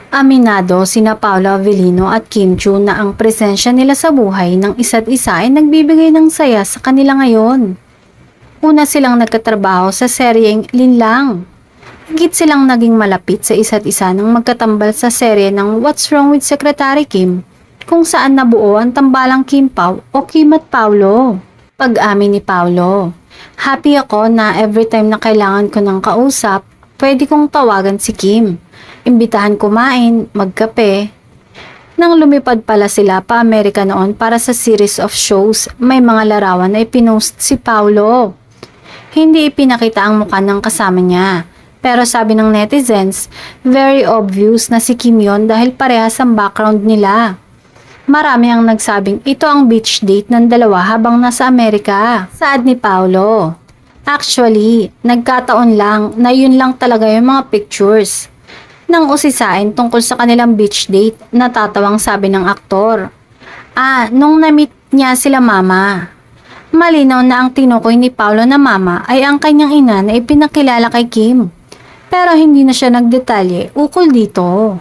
Aminado sina Paolo Avellino at Kim Chu na ang presensya nila sa buhay ng isa't isa ay nagbibigay ng saya sa kanila ngayon. Una silang nagkatrabaho sa seryeng Linlang. Higit silang naging malapit sa isa't isa nang magkatambal sa serye ng What's Wrong with Secretary Kim, kung saan nabuo ang tambalang Kim Pao o Kim at Paolo. Pag-amin ni Paolo, happy ako na every time na kailangan ko ng kausap, pwede kong tawagan si Kim. Imbitahan kumain, magkape. Nang lumipad pala sila pa Amerika noon para sa series of shows, may mga larawan na ipinost si Paolo. Hindi ipinakita ang mukha ng kasama niya. Pero sabi ng netizens, very obvious na si Kim yon dahil parehas ang background nila. Marami ang nagsabing ito ang beach date ng dalawa habang nasa Amerika. Saad ni Paolo. Actually, nagkataon lang na yun lang talaga yung mga pictures. Nang usisain tungkol sa kanilang beach date, natatawang sabi ng aktor. Nung na-meet niya sila mama. Malinaw na ang tinukoy ni Paolo na mama ay ang kanyang ina na ipinakilala kay Kim. Pero hindi na siya nagdetalye ukol dito.